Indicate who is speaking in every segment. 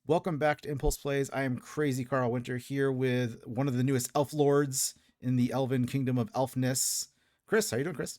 Speaker 1: Welcome back to Impulse Plays. I am Crazy Carl Winter here with one of the newest elf lords in the elven kingdom of elfness. Chris, how you doing, Chris?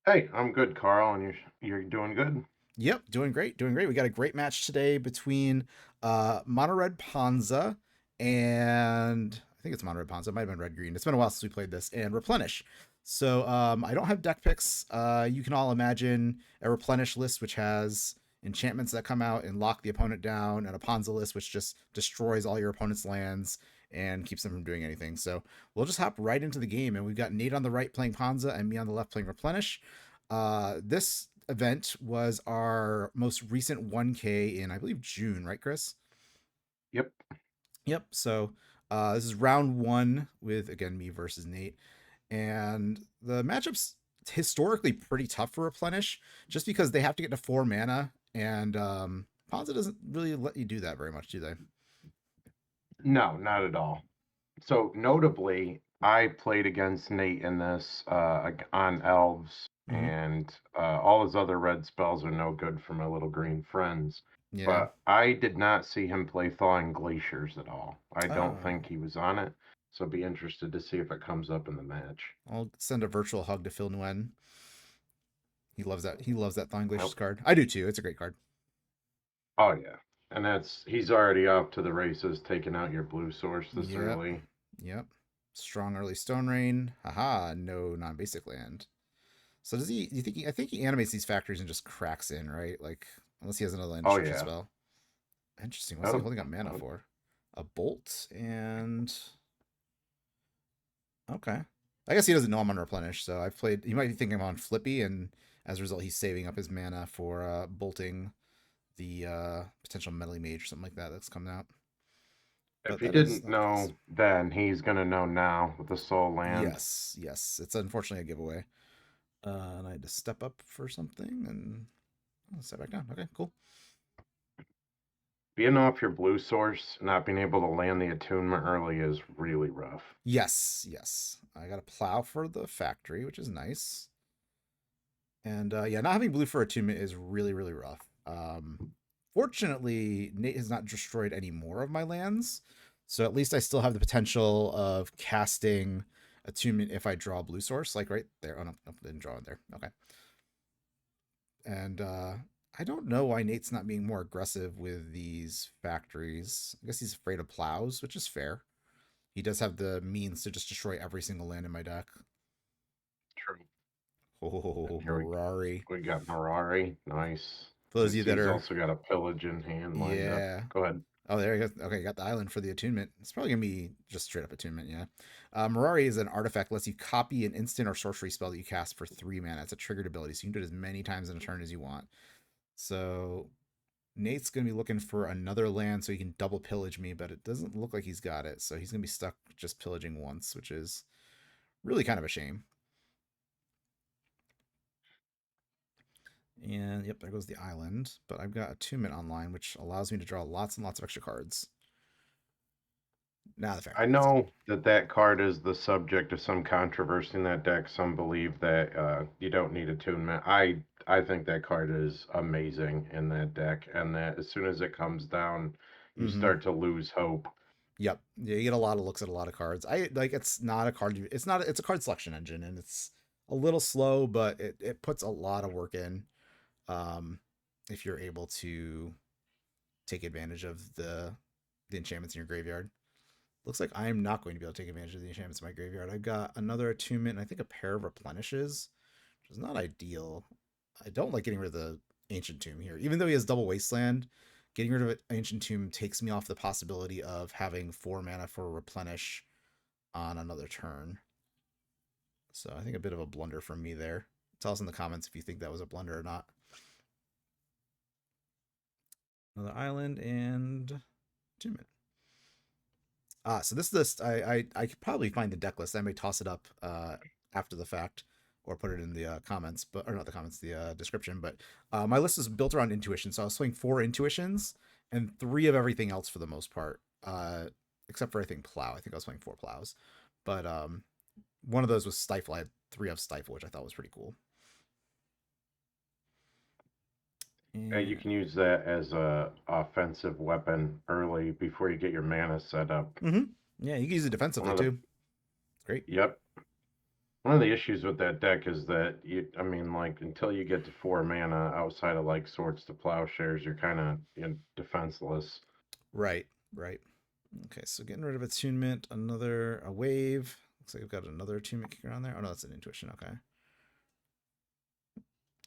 Speaker 2: Hey, I'm good, Carl, and you're doing good.
Speaker 1: Yep, doing great, doing great. We got a great match today between Mono Red Ponza and I think it's Mono Red Ponza. It might have been Red Green. It's been a while since we played this, and Replenish. So I don't have deck picks. You can all imagine a Replenish list which has enchantments that come out and lock the opponent down, and a Ponza list which just destroys all your opponent's lands and keeps them from doing anything. So we'll just hop right into the game, and we've got Nate on the right playing Ponza and me on the left playing Replenish. This event was our most recent 1K in, I believe, June, right, Chris?
Speaker 2: Yep.
Speaker 1: Yep. So this is round one with, again, me versus Nate. And the matchup's historically pretty tough for Replenish just because they have to get to 4 mana. And Ponza doesn't really let you do that very much, do they?
Speaker 2: No, not at all. So notably, I played against Nate in this on elves,
Speaker 1: Mm-hmm.
Speaker 2: and all his other red spells are no good for my little green friends.
Speaker 1: Yeah.
Speaker 2: But I did not see him play Thawing Glaciers at all. I don't
Speaker 1: Oh,
Speaker 2: think he was on it, so be interested to see if it comes up in the match.
Speaker 1: I'll send a virtual hug to Phil Nguyen. He loves that. He loves that Thawing Glaciers
Speaker 2: Nope.
Speaker 1: card. I do too. It's a great card.
Speaker 2: Oh yeah, and he's already off to the races, taking out your blue source this
Speaker 1: Yep.
Speaker 2: early.
Speaker 1: Yep. Strong early Stone Rain. Haha, no non-basic land. So does he? You think? I think he animates these factories and just cracks in, right? Like unless he has another land
Speaker 2: Oh
Speaker 1: destruction
Speaker 2: yeah.
Speaker 1: spell. Interesting. What's he
Speaker 2: Oh,
Speaker 1: holding up mana for? A bolt and okay. I guess he doesn't know I'm on replenish, so I've played. He might be thinking I'm on Flippy, and as a result, he's saving up his mana for bolting the potential metal mage or something like that that's coming out.
Speaker 2: if
Speaker 1: But
Speaker 2: he
Speaker 1: that is
Speaker 2: didn't
Speaker 1: not the case.
Speaker 2: know then, he's gonna know now with the soul land.
Speaker 1: Yes, yes. It's unfortunately a giveaway. And I had to step up for something and step back down. Okay, cool.
Speaker 2: Being off your blue source, not being able to land the attunement early is really rough.
Speaker 1: Yes, yes. I got a plow for the factory, which is nice. And yeah, not having blue for attunement is really, really rough. Fortunately, Nate has not destroyed any more of my lands. So at least I still have the potential of casting attunement if I draw blue source, like right there. Oh, no, no didn't draw it there. Okay. And I don't know why Nate's not being more aggressive with these factories. I guess he's afraid of plows, which is fair. He does have the means to just destroy every single land in my deck.
Speaker 2: True. And
Speaker 1: Oh,
Speaker 2: here
Speaker 1: Mirari.
Speaker 2: we got Mirari. Nice.
Speaker 1: For
Speaker 2: I
Speaker 1: those of you
Speaker 2: see
Speaker 1: that
Speaker 2: he's
Speaker 1: are,
Speaker 2: also got a pillage in hand lined up.
Speaker 1: yeah.
Speaker 2: Go ahead.
Speaker 1: Oh, there you go. Okay, got the island for the attunement. It's probably gonna be just straight up attunement, yeah. Mirari is an artifact that lets you copy an instant or sorcery spell that you cast for 3 mana. It's a triggered ability, so you can do it as many times in a turn as you want. So Nate's gonna be looking for another land so he can double pillage me, but it doesn't look like he's got it. So he's gonna be stuck just pillaging once, which is really kind of a shame. And yep, there goes the island. But I've got attunement online, which allows me to draw lots and lots of extra cards. Now the
Speaker 2: I
Speaker 1: factory gets in.
Speaker 2: know that that card is the subject of some controversy in that deck. Some believe that you don't need attunement. I think that card is amazing in that deck, and that as soon as it comes down, you
Speaker 1: Mm-hmm.
Speaker 2: start to lose hope.
Speaker 1: Yep. Yeah, you get a lot of looks at a lot of cards. I like it's not a card it's not it's a card selection engine and it's a little slow, but it puts a lot of work in um if you're able to take advantage of the enchantments in your graveyard. Looks like I'm not going to be able to take advantage of the enchantments in my graveyard. I've got another attunement and I think a pair of replenishes, which is not ideal. I don't like getting rid of the ancient tomb here. Even though he has double wasteland, getting rid of ancient tomb takes me off the possibility of having 4 mana for replenish on another turn. So I think a bit of a blunder from me there. Tell us in the comments if you think that was a blunder or not. Another island and attunement. So this list, I could probably find the deck list. I may toss it up after the fact or put it in the comments, but or not the comments, the description. But my list is built around intuition, so I was swing 4 intuitions and 3 of everything else for the most part, except for I think plow. I think I was swing 4 plows, but one of those was stifle. I had 3 of stifle, which I thought was pretty cool.
Speaker 2: You
Speaker 1: And
Speaker 2: can use that as a offensive weapon early before you get your mana set up.
Speaker 1: yeah, you can use it
Speaker 2: One
Speaker 1: defensively
Speaker 2: of the
Speaker 1: too. Great.
Speaker 2: Yep. One of the issues with that deck is that I mean, like until you get to 4 mana, outside of like Swords to Plowshares, you're kind of defenseless.
Speaker 1: Right, right. Okay, so getting rid of attunement, another a wave. Looks like we've got another attunement kicker on there. Oh no, that's an intuition. Okay.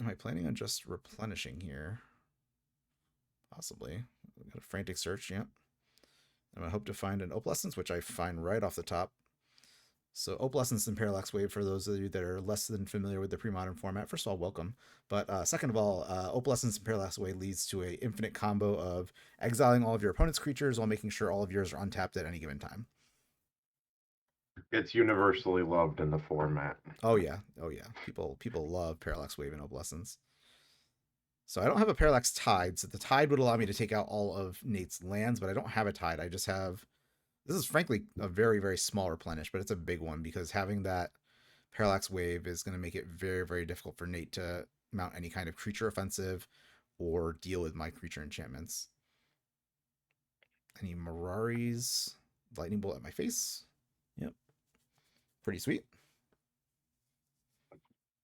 Speaker 1: Am I planning on just replenishing here? Possibly. We've got a frantic search. Yep. And I hope to find an Opalescence, which I find right off the top. So Opalescence and Parallax Wave, for those of you that are less than familiar with the pre-modern format, first of all, welcome. But second of all, Opalescence and Parallax Wave leads to a infinite combo of exiling all of your opponent's creatures while making sure all of yours are untapped at any given time.
Speaker 2: It's universally loved in the format.
Speaker 1: Oh yeah, oh yeah. People love Parallax Wave and Opalescence. So I don't have a Parallax Tide, so the Tide would allow me to take out all of Nate's lands, but I don't have a Tide. I just have. This is frankly a very, very small replenish, but it's a big one because having that Parallax Wave is going to make it very, very difficult for Nate to mount any kind of creature offensive or deal with my creature enchantments. Any Mirari's Lightning Bolt at my face. Yep. Pretty sweet.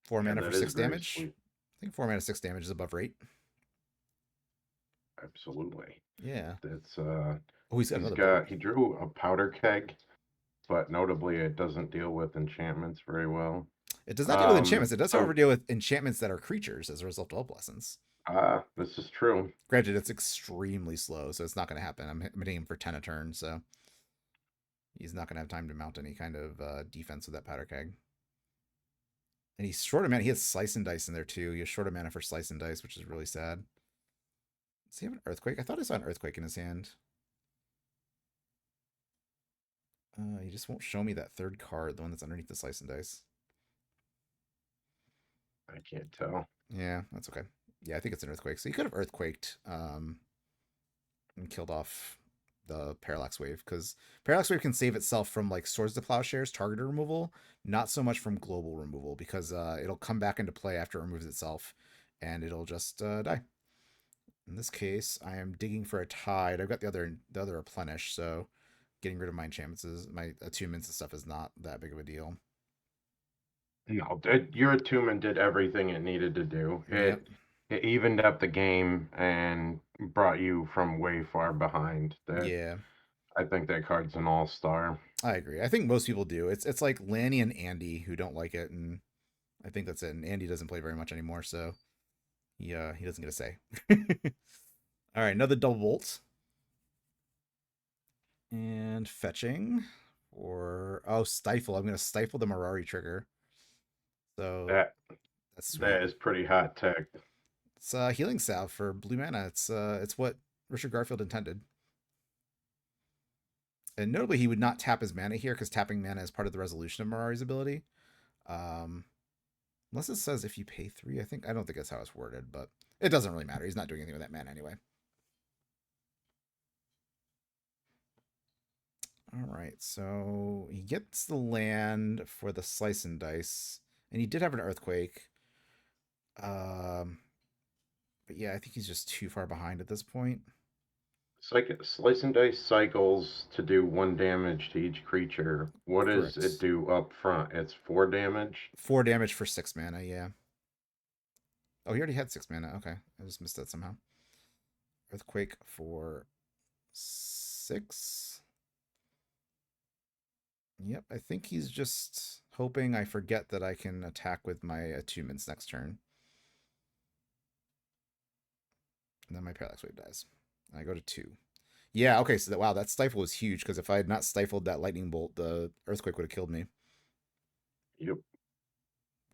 Speaker 1: 4 mana for
Speaker 2: That is
Speaker 1: 6
Speaker 2: very
Speaker 1: damage.
Speaker 2: sweet.
Speaker 1: I think 4 mana 6 damage is above rate.
Speaker 2: Absolutely.
Speaker 1: Yeah.
Speaker 2: That's
Speaker 1: Oh, he's got another bolt.
Speaker 2: he drew a powder keg, but notably it doesn't deal with enchantments very well.
Speaker 1: It does not deal with enchantments. It does,
Speaker 2: So
Speaker 1: however, deal with enchantments that are creatures as a result of Opalescence.
Speaker 2: this is true.
Speaker 1: Granted, it's extremely slow, so it's not going to happen. I'm hitting him for 10 a turn, so he's not going to have time to mount any kind of defense with that powder keg. And he's short of mana. He has Slice and Dice in there too. He has short of mana for Slice and Dice, which is really sad. Does he have an Earthquake? I thought I saw an Earthquake in his hand. He just won't show me that third card, the one that's underneath the Slice and Dice.
Speaker 2: I can't tell.
Speaker 1: Yeah, that's okay. Yeah, I think it's an Earthquake. So he could have Earthquaked and killed off the Parallax Wave, because Parallax Wave can save itself from like Swords to Plowshares targeted removal, not so much from global removal, because it'll come back into play after it removes itself, and it'll just die. In this case, I am digging for a Tide. I've got the other Replenish, so getting rid of my enchantments, my attunements and stuff is not that big of a deal.
Speaker 2: No, your attunement did everything it needed to do.
Speaker 1: Yep.
Speaker 2: It evened up the game and brought you from way far behind.
Speaker 1: Yeah,
Speaker 2: I think that card's an all-star.
Speaker 1: I agree. I think most people do. It's like Lanny and Andy who don't like it, and I think that's it. And Andy doesn't play very much anymore, so he doesn't get a say. All right, another double bolt. And fetching or stifle. I'm gonna stifle the Mirari trigger. So
Speaker 2: That
Speaker 1: that's sweet.
Speaker 2: that is pretty hot tech.
Speaker 1: It's healing salve for blue mana. It's what Richard Garfield intended. And notably, he would not tap his mana here because tapping mana is part of the resolution of Mirari's ability. Unless it says if you pay 3, I don't think that's how it's worded, but it doesn't really matter. He's not doing anything with that mana anyway. All right, so he gets the land for the Slice and Dice, and he did have an Earthquake. But yeah, I think he's just too far behind at this point.
Speaker 2: Slice and dice cycles to do 1 damage to each creature. What does
Speaker 1: Correct.
Speaker 2: it do up front? It's 4 damage.
Speaker 1: 4 damage for 6 mana, yeah. Oh, he already had 6 mana. Okay, I just missed that somehow. Earthquake for 6. Yep, I think he's just hoping I forget that I can attack with my attunements next turn. And then my Parallax Wave dies. And I go to 2. Yeah, okay, so wow, that stifle was huge, because if I had not stifled that lightning bolt, the Earthquake would have killed me.
Speaker 2: Yep.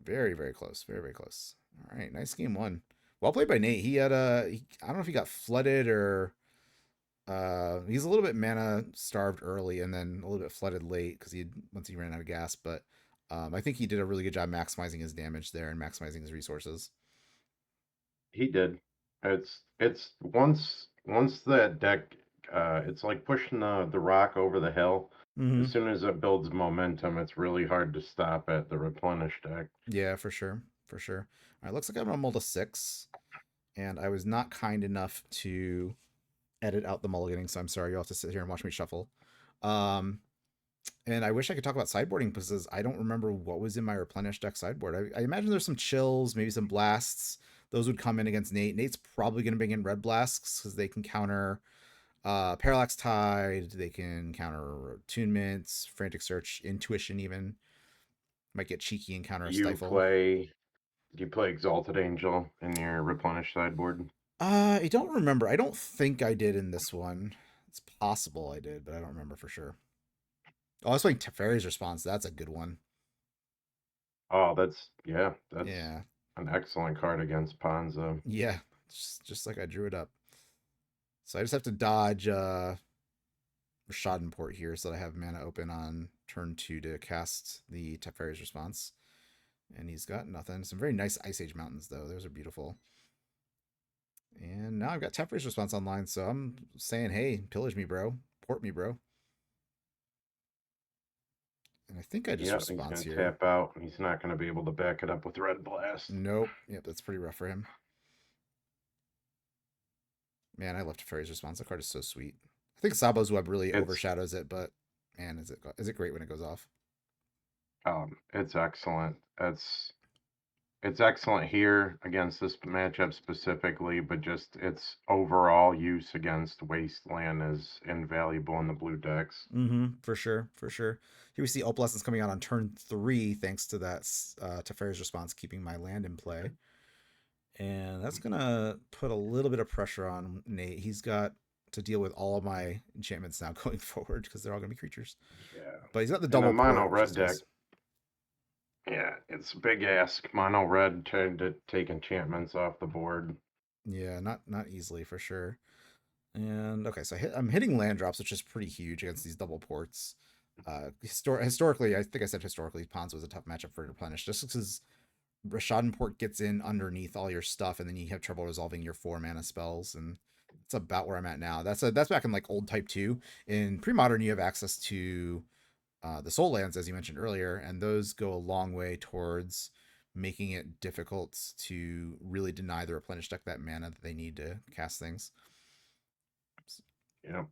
Speaker 1: Very, very close. Very, very close. All right, nice game 1. Well played by Nate. He had I don't know if he got flooded or he's a little bit mana starved early and then a little bit flooded late because once he ran out of gas, but I think he did a really good job maximizing his damage there and maximizing his resources.
Speaker 2: He did. It's once that deck it's like pushing the rock over the hill.
Speaker 1: Mm-hmm.
Speaker 2: As soon as it builds momentum, it's really hard to stop at the replenish deck.
Speaker 1: Yeah, for sure. For sure. All right, looks like I'm on to 6. and I was not kind enough to edit out the mulliganing, so I'm sorry. You'll have to sit here and watch me shuffle. Um, and I wish I could talk about sideboarding because I don't remember what was in my Replenish deck sideboard. I imagine there's some chills, maybe some blasts. Those would come in against Nate. Nate's probably going to bring in red blasts because they can counter Parallax Tide. They can counter attunements, frantic search, intuition. Even might get cheeky and counter a
Speaker 2: You
Speaker 1: stifle.
Speaker 2: play Do you play Exalted Angel in your Replenish sideboard?
Speaker 1: I don't remember. I don't think I did in this one. It's possible I did, but I don't remember for sure. Oh, I was playing Teferi's Response. That's a good one.
Speaker 2: Oh, that's
Speaker 1: Yeah,
Speaker 2: an excellent card against Ponza.
Speaker 1: yeah, just like I drew it up. So I just have to dodge Schadenport here so that I have mana open on turn 2 to cast the Teferi's Response. And he's got nothing. Some very nice Ice Age Mountains, though. Those are beautiful. And now I've got Teferi's Response online, so I'm saying, hey, pillage me, bro. Port me, bro. And I think I just
Speaker 2: Yeah, he's
Speaker 1: response
Speaker 2: going to
Speaker 1: here.
Speaker 2: tap out. He's not going to be able to back it up with Red Blast.
Speaker 1: Nope. Yep, that's pretty rough for him. Man, I love Teferi's Response. That card is so sweet. I think Sabo's Web really overshadows it, but man, is it great when it goes off.
Speaker 2: It's excellent. It's excellent here against this matchup specifically, but just its overall use against Wasteland is invaluable in the blue decks.
Speaker 1: For sure, for sure. Here we see Opalescence coming out on turn 3, thanks to that Teferi's Response keeping my land in play. And that's gonna put a little bit of pressure on Nate. He's got to deal with all of my enchantments now going forward because they're all gonna be creatures.
Speaker 2: Yeah.
Speaker 1: But he's got the
Speaker 2: In
Speaker 1: double
Speaker 2: a mono
Speaker 1: port, which
Speaker 2: red
Speaker 1: is
Speaker 2: deck,
Speaker 1: nice.
Speaker 2: yeah, it's a big ask. Mono red trying to take enchantments off the board.
Speaker 1: Yeah, not easily for sure. And okay, so I'm hitting land drops, which is pretty huge against these double ports. Historically, I think I said historically, Ponz was a tough matchup for Replenish, just because Rashad Port gets in underneath all your stuff, and then you have trouble resolving your 4 mana spells, and it's about where I'm at now. That's back in like old Type 2. In pre-modern, you have access to the Soul Lands, as you mentioned earlier, and those go a long way towards making it difficult to really deny the Replenish deck that mana that they need to cast things.
Speaker 2: Yep,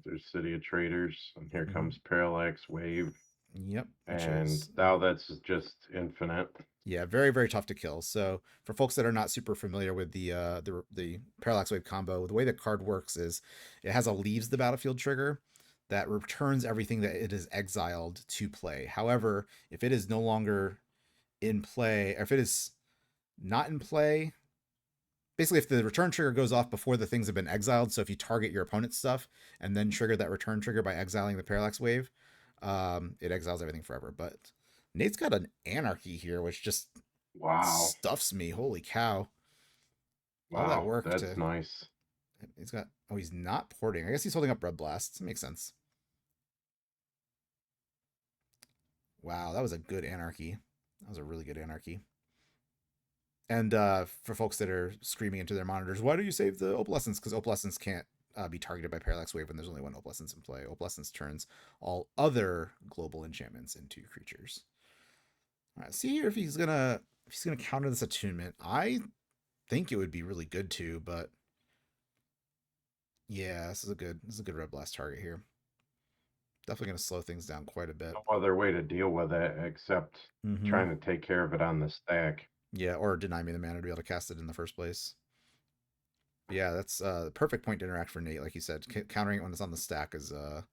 Speaker 2: there's City of Traders, and here
Speaker 1: Mm-hmm.
Speaker 2: comes Parallax Wave.
Speaker 1: Yep,
Speaker 2: And now that's just infinite.
Speaker 1: Yeah, very very tough to kill. So for folks that are not super familiar with the Parallax Wave combo, the way the card works is it has a leaves the battlefield trigger that returns everything that it is exiled to play. However, if it is no longer in play, or if it is not in play, basically if the return trigger goes off before the things have been exiled, so if you target your opponent's stuff and then trigger that return trigger by exiling the Parallax Wave, it exiles everything forever. But Nate's got an Anarchy here, which just
Speaker 2: Wow.
Speaker 1: stuffs me. Holy cow. All that
Speaker 2: Wow,
Speaker 1: work
Speaker 2: that's
Speaker 1: to.
Speaker 2: nice.
Speaker 1: He's got. Oh, he's not porting. I guess he's holding up Red Blasts. Makes sense. Wow, that was a good Anarchy. That was a really good Anarchy. And for folks that are screaming into their monitors, why do you save the Opalescence? Because Opalescence can't be targeted by Parallax Wave when there's only one Opalescence in play. Opalescence turns all other global enchantments into creatures. All right, see here if he's gonna counter this attunement. I think it would be really good to, but yeah, this is a good Red Blast target here. Definitely gonna slow things down quite a bit.
Speaker 2: No other way to deal with it except trying to take care of it on the stack.
Speaker 1: Yeah, or deny me the mana to be able to cast it in the first place. But yeah, that's the perfect point to interact for Nate. Like you said, countering it when it's on the stack is a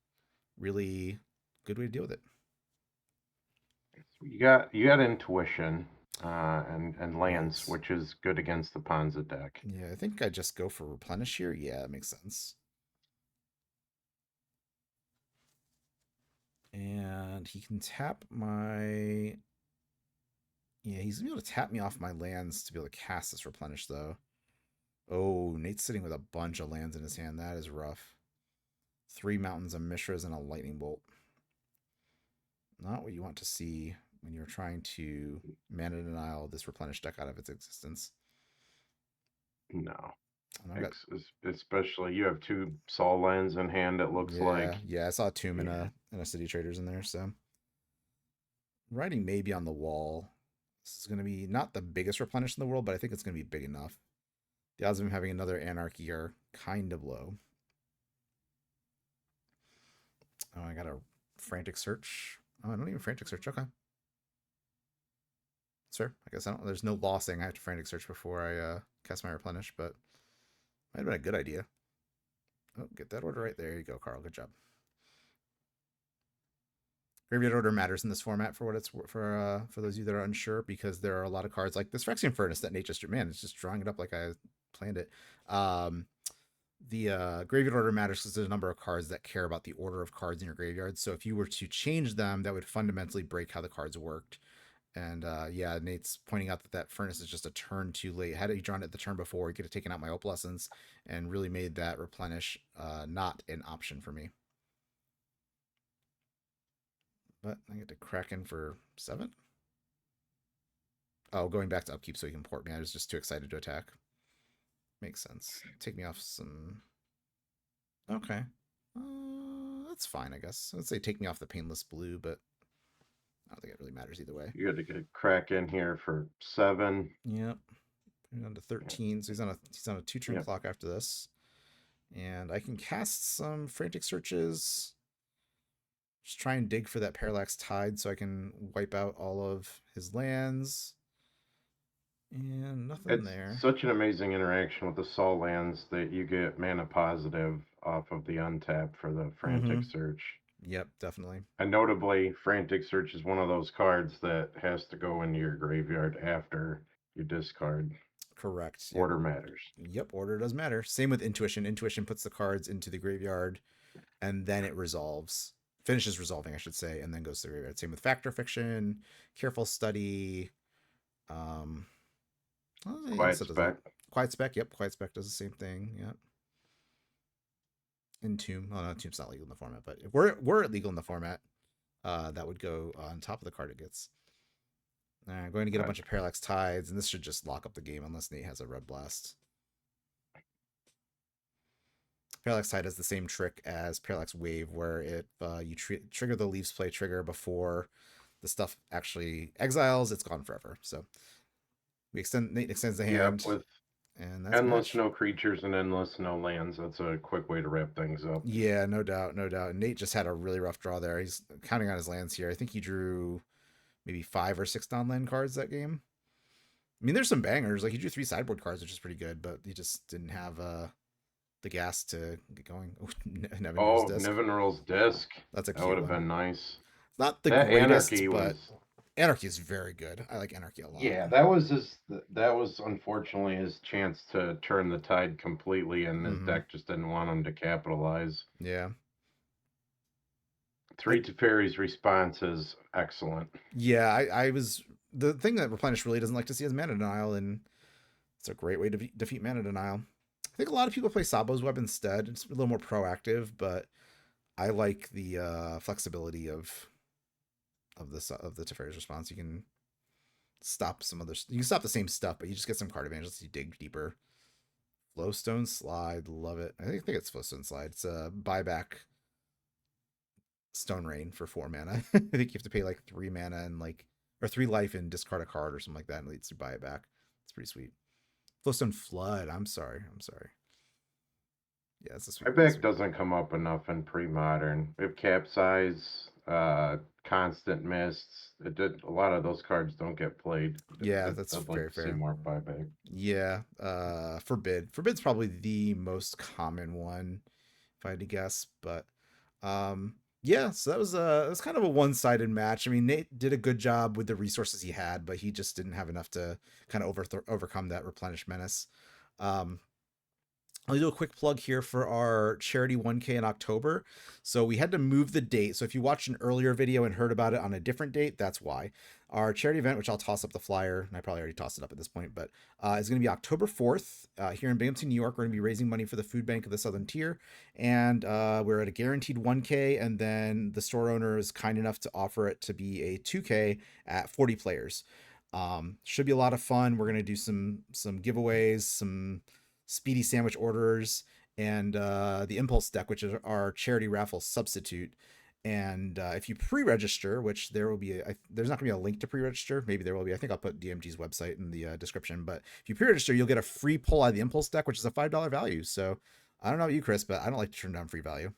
Speaker 1: really good way to deal with it.
Speaker 2: You got intuition and lands,
Speaker 1: Right.
Speaker 2: which is good against the Ponza deck.
Speaker 1: Yeah, I think I just go for Replenish here. Yeah, it makes sense. And he can tap my. Yeah, he's gonna be able to tap me off my lands to be able to cast this Replenish, though. Oh, Nate's sitting with a bunch of lands in his hand. That is rough. 3 mountains, a Mishras, and a lightning bolt. Not what you want to see when you're trying to mana denial this Replenish deck out of its existence.
Speaker 2: No.
Speaker 1: Got,
Speaker 2: Especially you have 2 Sol lands in hand, it looks like.
Speaker 1: Yeah, I saw a Tomb and a City Traders in there, so. Writing maybe on the wall. This is going to be not the biggest Replenish in the world, but I think it's going to be big enough. The odds of him having another Anarchy are kind of low. Oh, I got a frantic search. Oh, I don't even frantic search. Okay. Sure. I guess I don't. There's no law saying I have to frantic search before I cast my replenish, but might have been a good idea. Oh, get that order right there. You go, Carl. Good job. Graveyard order matters in this format for what it's for those of you that are unsure, because there are a lot of cards like this Phyrexian Furnace that Nate just drew. Man, it's just drawing it up like I planned it. The graveyard order matters because there's a number of cards that care about the order of cards in your graveyard. So if you were to change them, that would fundamentally break how the cards worked. And yeah, Nate's pointing out that Furnace is just a turn too late. Had he drawn it the turn before, he could have taken out my Opalescence and really made that replenish not an option for me. But I get to Kraken for 7. Oh, going back to upkeep so he can port me. I was just too excited to attack. Makes sense. Take me off some... Okay. That's fine, I guess. Let's say take me off the Painless Blue, but I don't think it really matters either way.
Speaker 2: You got to get a Kraken here for 7.
Speaker 1: Yep. Down to 13. So he's on a 2-turn clock after this. And I can cast some Frantic Searches. Just try and dig for that Parallax Tide so I can wipe out all of his lands. And nothing there.
Speaker 2: It's such an amazing interaction with the Sol lands that you get mana positive off of the untap for the Frantic Search.
Speaker 1: Yep, definitely.
Speaker 2: And notably, Frantic Search is one of those cards that has to go into your graveyard after you discard.
Speaker 1: Correct.
Speaker 2: Order matters.
Speaker 1: Yep, order does matter. Same with Intuition. Intuition puts the cards into the graveyard, and then it resolves. Finishes resolving, I should say, and then goes to the graveyard. Same with Fact or Fiction, Careful Study.
Speaker 2: Quiet Spec.
Speaker 1: Quiet Spec, yep. Quiet Spec does the same thing, yep. Entomb. Oh, no, Entomb's not legal in the format, but if were it legal in the format, that would go on top of the card it gets. I'm going to get a bunch of Parallax Tides, and this should just lock up the game unless Nate has a Red Blast. Parallax Tide has the same trick as Parallax Wave, where if you trigger the Leaves Play trigger before the stuff actually exiles, it's gone forever. So Nate extends the hand.
Speaker 2: With
Speaker 1: and that's
Speaker 2: endless no creatures and endless no lands. That's a quick way to wrap things up.
Speaker 1: Yeah, no doubt, no doubt. Nate just had a really rough draw there. He's counting on his lands here. I think he drew maybe 5 or 6 non-land cards that game. I mean, there's some bangers. Like, he drew 3 sideboard cards, which is pretty good, but he just didn't have the gas to get going.
Speaker 2: Nevinyrral's Disc.
Speaker 1: That's a cute
Speaker 2: That would have
Speaker 1: one.
Speaker 2: been nice.
Speaker 1: Not the greatest, but Anarchy is very good. I like Anarchy a lot.
Speaker 2: Yeah, that was unfortunately his chance to turn the tide completely, and his deck just didn't want him to capitalize.
Speaker 1: Yeah.
Speaker 2: 3 Teferi's response is excellent.
Speaker 1: Yeah, I was... The thing that Replenish really doesn't like to see is mana denial, and it's a great way to defeat mana denial. I think a lot of people play Sabo's Web instead. It's a little more proactive, but I like the flexibility of the Teferi's response. You can stop you can stop the same stuff, but you just get some card advantage. Let's see, dig deeper. Flowstone Slide, love it. I think it's Flowstone Slide. It's a buyback Stone Rain for 4 mana. I think you have to pay like 3 mana and or 3 life and discard a card or something like that, and it leads to buy it back. It's pretty sweet. Flowstone Flood. I'm sorry. Yeah, it's a sweet.
Speaker 2: Buyback doesn't come up enough in pre-modern. We have Capsize, Constant Mists. A lot of those cards don't get played.
Speaker 1: Yeah, that's very fair.
Speaker 2: See more buyback.
Speaker 1: Yeah, Forbid. Forbid's probably the most common one, if I had to guess. But yeah, so that was kind of a one-sided match. I mean, Nate did a good job with the resources he had, but he just didn't have enough to kind of overcome that Replenish menace. I'll do a quick plug here for our charity 1K in October. So we had to move the date. So if you watched an earlier video and heard about it on a different date, that's why. Our charity event, which I'll toss up the flyer, and I probably already tossed it up at this point, but is going to be October 4th here in Binghamton, New York. We're going to be raising money for the food bank of the Southern Tier, and we're at a guaranteed 1K, and then the store owner is kind enough to offer it to be a 2K at 40 players. Should be a lot of fun. We're going to do some giveaways, some speedy sandwich orders, and the Impulse deck, which is our charity raffle substitute. And if you pre-register, which there will be, there's not going to be a link to pre-register. Maybe there will be. I think I'll put DMG's website in the description. But if you pre-register, you'll get a free pull out of the Impulse deck, which is a $5 value. So I don't know about you, Chris, but I don't like to turn down free value.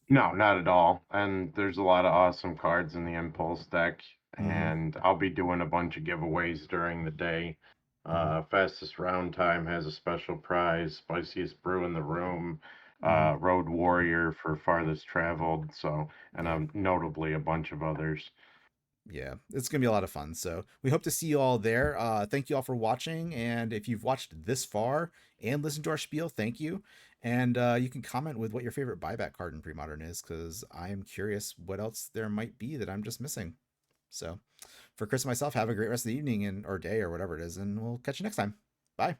Speaker 2: No, not at all. And there's a lot of awesome cards in the Impulse deck,
Speaker 1: Mm-hmm.
Speaker 2: and I'll be doing a bunch of giveaways during the day.
Speaker 1: Mm-hmm.
Speaker 2: Fastest Round Time has a special prize, Spiciest Brew in the Room,
Speaker 1: Mm-hmm.
Speaker 2: Road Warrior for Farthest Traveled, so, and
Speaker 1: Yeah.
Speaker 2: notably a bunch of others.
Speaker 1: Yeah, it's gonna be a lot of fun. So we hope to see you all there. Thank you all for watching, and if you've watched this far and listened to our spiel, thank you. And you can comment with what your favorite buyback card in pre-modern is, because I am curious what else there might be that I'm just missing. So for Chris and myself, have a great rest of the evening and or day or whatever it is, and we'll catch you next time. Bye.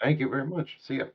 Speaker 2: Thank you very much. See ya.